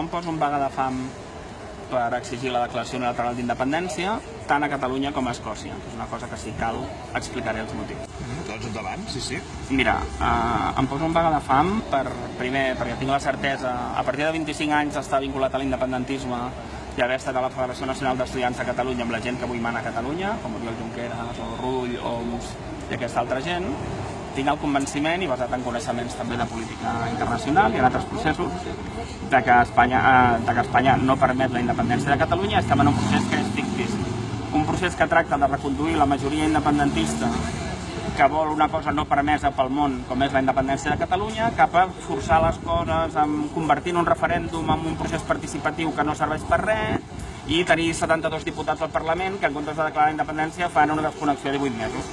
Em poso en vaga de fam per exigir la declaració unilateral d'independència tant a Catalunya com a Escòcia. És una cosa que si cal explicaré els motius. Doncs endavant, sí. Mira, em poso en vaga de fam primer perquè tinc la certesa, a partir de 25 anys d'estar vinculat a l'independentisme i haver estat a la Federació Nacional d'Estudiants de Catalunya amb la gent que avui mana a Catalunya, com Oriol Junqueras o Rull, Oms i aquesta altra gent, tinc el convenciment, i basat en coneixements també de política internacional i en altres processos, de que Espanya no permet la independència de Catalunya. Estem en un procés que és fictici. Un procés que tracta de reconduir la majoria independentista que vol una cosa no permesa pel món, com és la independència de Catalunya, cap a forçar les coses, convertint un referèndum en un procés participatiu que no serveix per res, i tenir 72 diputats al Parlament que en comptes de declarar la independència fan una desconnexió de 18 mesos.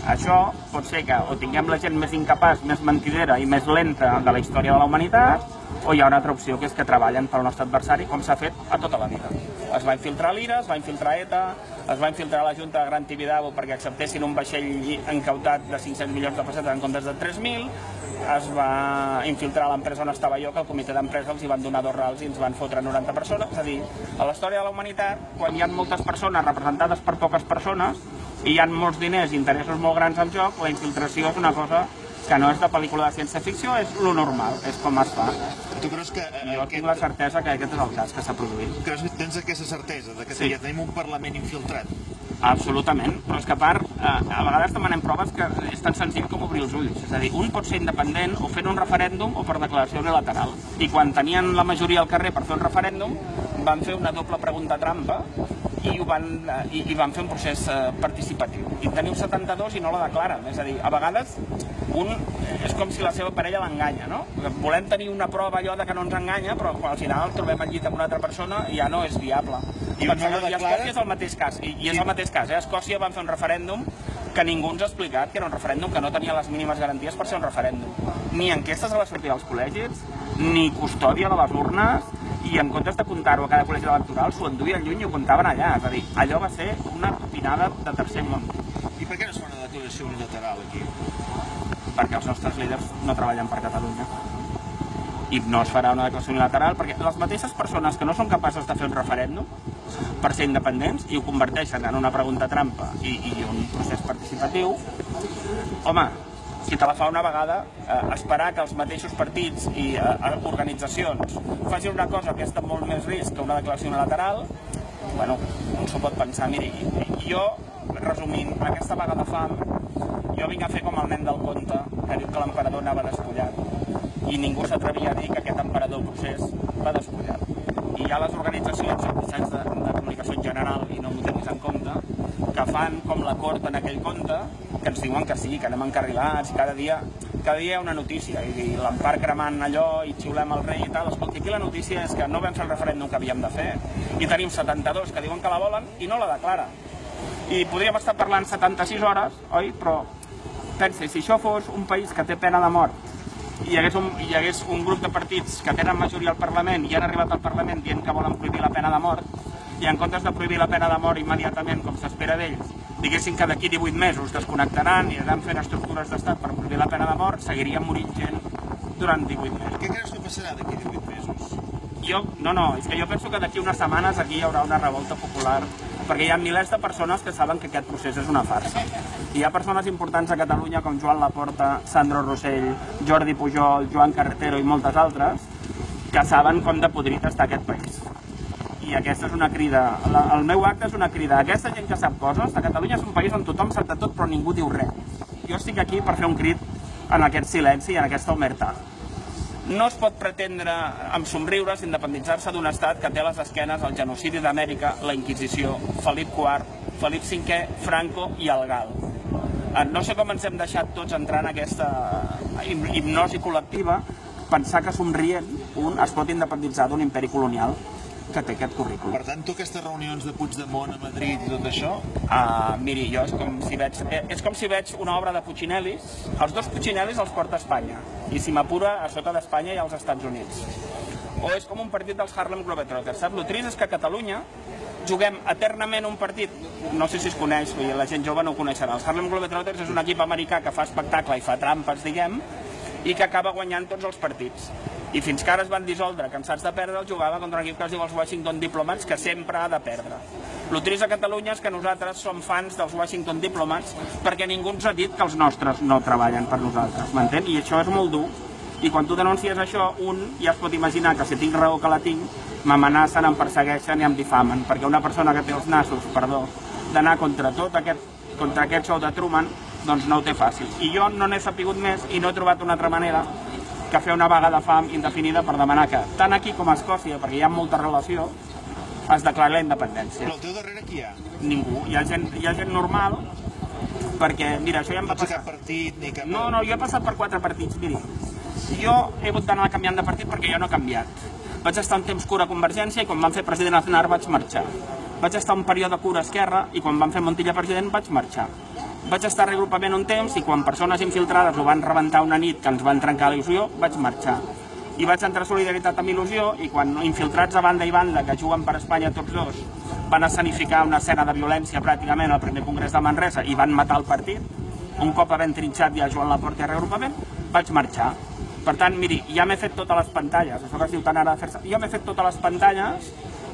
Això pot ser que o tinguem la gent més incapaç, més mentidera i més lenta de la història de la humanitat, o hi ha una altra opció, que és que treballen pel nostre adversari, com s'ha fet a tota la vida. Es va infiltrar l'IRA, es va infiltrar ETA, es va infiltrar la Junta de Gran Tibidabo perquè acceptessin un vaixell encautat de 500 milions de pessetes en comptes de 3.000, es va infiltrar l'empresa on estava jo, que el comitè d'empresa els hi van donar 2 rals i ens van fotre 90 persones. És a dir, a la història de la humanitat, quan hi ha moltes persones representades per poques persones, i hi ha molts diners i interessos molt grans en joc, la infiltració és una cosa que no és de pel·lícula de ciència-ficció, és lo normal, és com es fa. Tu creus que... Jo tinc la certesa que aquest és el cas que s'ha produït. Creus que tens aquesta certesa, de que ja tenim un Parlament infiltrat? Absolutament, però és que a part, a vegades demanem proves que és tan senzill com obrir els ulls. És a dir, un pot ser independent o fent un referèndum o per declaració unilateral. I quan tenien la majoria al carrer per fer un referèndum, van fer una doble pregunta trampa i van fer un procés participatiu. I teniu 72 i no la declaren. És a dir, a vegades és com si la seva parella l'enganya, no? Volem tenir una prova allò de que no ens enganya, però al final el trobem al llit amb una altra persona i ja no és viable. I Escòcia és el mateix cas, i és el mateix cas. A Escòcia van fer un referèndum que ningú ens ha explicat que era un referèndum que no tenia les mínimes garanties per ser un referèndum. Ni enquestes a la sortida dels col·legis, ni custòdia de les urnes, i en comptes de comptar-ho a cada col·legi electoral, s'ho enduien lluny i ho comptaven allà. És a dir, allò va ser una topinada de tercer món. I per què no es fa una declaració unilateral aquí? Perquè els nostres líders no treballen per Catalunya. I no es farà una declaració unilateral perquè les mateixes persones que no són capaces de fer un referèndum per ser independents i ho converteixen en una pregunta trampa i un procés participatiu, home, si te la fa una vegada, esperar que els mateixos partits i organitzacions facin una cosa que és de molt més risc que una declaració unilateral, bueno, un s'ho pot pensar. Miri, jo, resumint, aquesta vaga de fam, jo vinc a fer com el nen del conte, que diu que l'emperador anava despullat, i ningú s'atrevia a dir que aquest emperador procés va despullat. I hi ha les organitzacions, els mitjans de comunicació en general, i no m'ho tinguis en compte, que fan com la cort en aquell conte, que ens diuen que sí, que anem encarrilats, i cada dia hi ha una notícia, i l'Empar cremant allò, i xiulem el rei i tal. Escolti, aquí la notícia és que no vam fer el referèndum que havíem de fer, i tenim 72 que diuen que la volen i no la declaren. I podríem estar parlant 76 hores, oi? Però pensi, si això fos un país que té pena de mort, i hi hagués un grup de partits que tenen majoria al Parlament i han arribat al Parlament dient que volen prohibir la pena de mort, i en comptes de prohibir la pena de mort immediatament, com s'espera d'ells, diguessin que d'aquí 18 mesos desconnectaran i aniran fent estructures d'estat per prohibir la pena de mort, seguiria morint gent durant 18 mesos. Què creus que passarà d'aquí 18 mesos? És que jo penso que d'aquí unes setmanes aquí hi haurà una revolta popular, perquè hi ha milers de persones que saben que aquest procés és una farsa. Hi ha persones importants a Catalunya com Joan Laporta, Sandro Rosell, Jordi Pujol, Joan Carretero i moltes altres, que saben com de podrit està aquest país. I aquesta és una crida, el meu acte és una crida a aquesta gent que sap coses. A Catalunya és un país on tothom sap de tot però ningú diu res. Jo estic aquí per fer un crit en aquest silenci i en aquesta omertà. No es pot pretendre amb somriures independitzar-se d'un estat que té a les esquenes el genocidi d'Amèrica, la Inquisició, Felip IV, Felip V, Franco i el Gal. No sé com ens hem deixat tots entrar en aquesta hipnosi col·lectiva, pensar que somrient un es pot independitzar d'un imperi colonial que té aquest currículum. Per tant, tu aquestes reunions de Puigdemont a Madrid i tot això? Miri, jo és com si veig una obra de Puccinellis. Els 2 Puccinellis els porta a Espanya, i si m'apura, a sota d'Espanya hi ha els Estats Units. O és com un partit dels Harlem Globetrotters, saps? El trist és que a Catalunya juguem eternament un partit, no sé si es coneix, la gent jove no ho coneixerà. Els Harlem Globetrotters és un equip americà que fa espectacle i fa trampes, diguem, i que acaba guanyant tots els partits. I fins que ara es van dissoldre, cansats de perdre, jugava contra un equip que es diu els Washington Diplomats, que sempre ha de perdre. El trist a Catalunya és que nosaltres som fans dels Washington Diplomats perquè ningú ens ha dit que els nostres no treballen per nosaltres, m'entén? I això és molt dur. I quan tu denuncies això, un ja es pot imaginar que si tinc raó que la tinc, m'amenacen, em persegueixen i em difamen, perquè una persona que té els nassos, d'anar contra aquest show de Truman, doncs no ho té fàcil. I jo no n'he sapigut més i no he trobat una altra manera que fer una vaga de fam indefinida per demanar que, tant aquí com a Escòcia, perquè hi ha molta relació, es declari la independència. Però al teu darrere qui hi ha? Ningú. Hi ha gent normal, perquè, mira, això ja em va passar... No ets cap partit ni cap... No, jo he passat per 4 partits, miri. Jo he hagut d'anar canviant de partit perquè jo no he canviat. Vaig estar un temps cura a Convergència i quan van fer president Aznar vaig marxar. Vaig estar un període cura a Esquerra i quan van fer Montilla president vaig marxar. Vaig estar a reagrupament un temps i quan persones infiltrades ho van rebentar una nit que ens van trencar la il·lusió, vaig marxar. I vaig entrar a Solidaritat amb il·lusió i quan infiltrats a banda i banda, que juguen per Espanya tots dos, van escenificar una escena de violència pràcticament al primer congrés de Manresa i van matar el partit, un cop havent trinxat ja Joan Laporta i reagrupament, vaig marxar. Per tant, miri, ja m'he fet totes les pantalles, això que es diu tant ara de fer-se, jo m'he fet totes les pantalles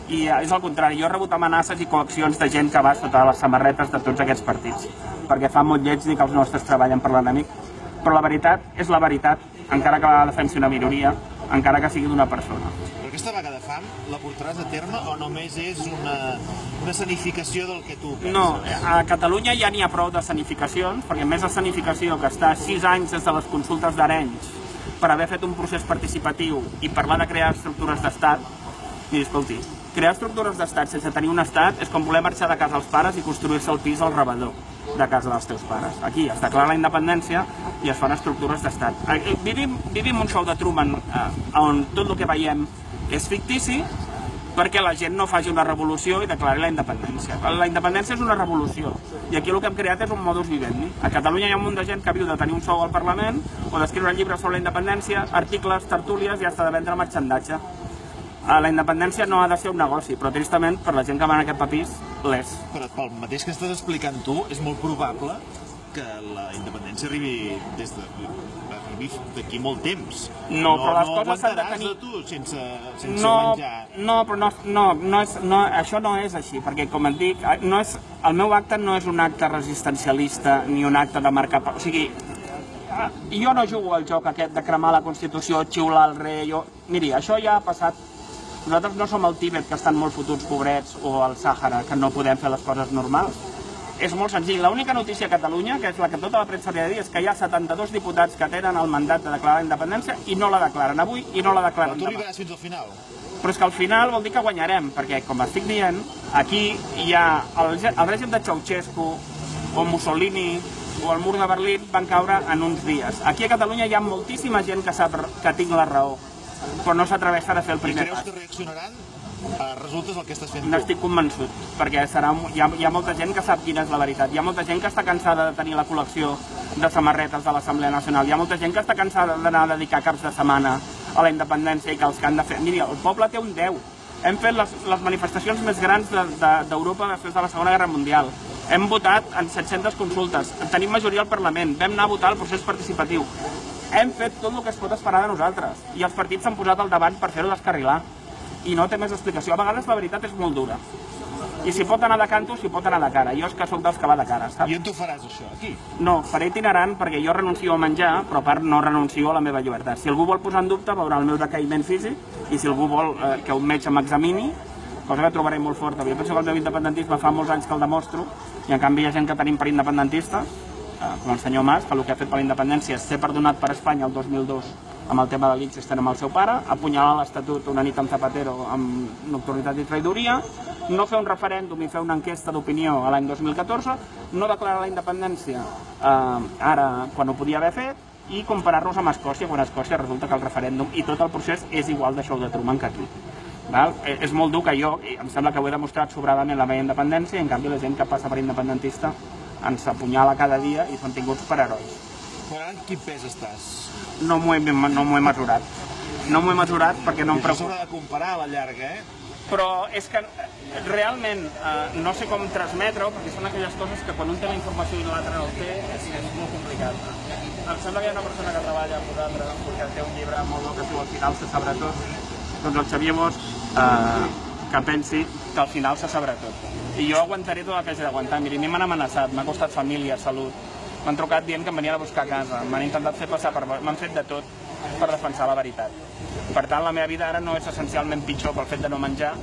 i és el contrari, jo he rebut amenaces i coaccions de gent que va sota les samarretes de tots aquests partits, perquè fa molt lleig dir que els nostres treballen per l'enemic, però la veritat és la veritat, encara que la defensi una minoria, encara que sigui d'una persona. Però aquesta vaga de fam la portaràs a terme o només és una escenificació del que tu penses? No, a Catalunya ja n'hi ha prou de escenificacions, perquè més escenificació que està 6 anys des de les consultes d'Arenys per haver fet un procés participatiu i parlar de crear estructures d'estat, i escolti, crear estructures d'estat sense tenir un estat és com voler marxar de casa als pares i construir-se el pis al rebedor de casa dels teus pares. Aquí es declara la independència i es fan estructures d'estat. Vivim un show de Truman on tot el que veiem és fictici perquè la gent no faci una revolució i declari la independència. La independència és una revolució i aquí el que hem creat és un modus vivendi. A Catalunya hi ha un munt de gent que viu de tenir un sou al Parlament o d'escriure llibres sobre la independència, articles, tertúlies i hasta de vendre marxandatge. La independència no ha de ser un negoci, però tristament per la gent que va en aquest papís l'és. Però pel mateix que estàs explicant tu, és molt probable que la independència arribi d'aquí molt temps. No, però les coses s'han de tenir... No aguantaràs de tu sense menjar. No, però això no és així, perquè com et dic, el meu acte no és un acte resistencialista ni un acte de marcar... O sigui, jo no jugo al joc aquest de cremar la Constitució, xiular el rei... Miri, això ja ha passat. Nosaltres no som el Tíbet, que estan molt fotuts pobrets, o el Sàhara, que no podem fer les coses normals. És molt senzill. L'única notícia a Catalunya, que és la que tota la premsa li ha de dir, és que hi ha 72 diputats que tenen el mandat de declarar la independència i no la declaren avui i no la declaren Però tu demà. arribaràs fins al final. Però és que al final vol dir que guanyarem, perquè, com estic dient, aquí hi ha el règim de Ceausescu, o Mussolini, o el mur de Berlín van caure en uns dies. Aquí a Catalunya hi ha moltíssima gent que sap que tinc la raó, però no s'atreveixen a fer el primer pas. I creus que reaccionaran a resultes del que estàs fent tu? N'estic convençut, perquè hi ha molta gent que sap quina és la veritat. Hi ha molta gent que està cansada de tenir la col·lecció de samarretes de l'Assemblea Nacional. Hi ha molta gent que està cansada d'anar a dedicar caps de setmana a la independència i que els que han de fer... Miri, el poble té un 10. Hem fet les manifestacions més grans d'Europa després de la Segona Guerra Mundial. Hem votat en 700 consultes. Tenim majoria al Parlament. Vam anar a votar el procés participatiu. Hem fet tot el que es pot esperar de nosaltres i els partits s'han posat al davant per fer-ho descarrilar i no té més explicació. A vegades la veritat és molt dura i si pot anar de canto, si pot anar de cara. Jo és que sóc dels que va de cara, saps? I on t'ho faràs, això? Aquí? No, faré itinerant perquè jo renuncio a menjar, però a part no renuncio a la meva llibertat. Si algú vol posar en dubte, veurà el meu decaïment físic i si algú vol que un metge m'examini, cosa que trobaré molt forta. Jo penso que el meu independentisme fa molts anys que el demostro i en canvi hi ha gent que tenim per independentistes, com el senyor Mas, que el que ha fet per la independència és ser perdonat per Espanya el 2002 amb el tema de l'Inchester amb el seu pare, apunyalar l'Estatut una nit amb Zapatero amb nocturnitat i traïdoria, no fer un referèndum i fer una enquesta d'opinió a l'any 2014, no declarar la independència ara quan ho podia haver fet i comparar-nos amb Escòcia, quan a Escòcia resulta que el referèndum i tot el procés és igual de show de Truman que aquí. És molt dur que jo, em sembla que ho he demostrat sobradament la meva independència, i en canvi la gent que passa per independentista ens apunyala cada dia i són tinguts per herois. Però ara en quin pes estàs? No m'ho he mesurat. No m'ho he mesurat perquè no em Això preocupa. s'haurà de comparar a la llarga, Però és que realment no sé com transmetre-ho, perquè són aquelles coses que quan un té la informació i l'altre no el té és molt complicat. Em sembla que hi ha una persona que treballa amb vosaltres perquè té un llibre molt bo que es diu Al final se sabrà tot. Doncs el Xavier Bosch que pensi que al final se sabrà tot. I jo aguantaré tot el que hagi d'aguantar. Miri, a mi m'han amenaçat, m'ha costat família, salut. M'han trucat dient que em venien a buscar a casa, m'han intentat fer passar per... m'han fet de tot per defensar la veritat. Per tant, la meva vida ara no és essencialment pitjor pel fet de no menjar,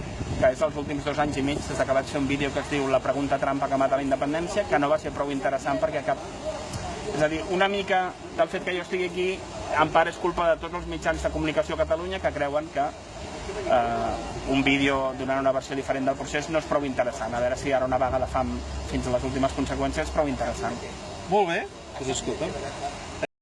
que és els últims 2 anys i mig des que vaig fer un vídeo que es diu La pregunta trampa que mata la independència, que no va ser prou interessant perquè cap... És a dir, una mica del fet que jo estigui aquí, en part és culpa de tots els mitjans de comunicació a Catalunya que creuen que un vídeo donant una versió diferent del procés no és prou interessant. A veure si ara una vaga de fam fins a les últimes conseqüències és prou interessant. Molt bé, doncs escolta.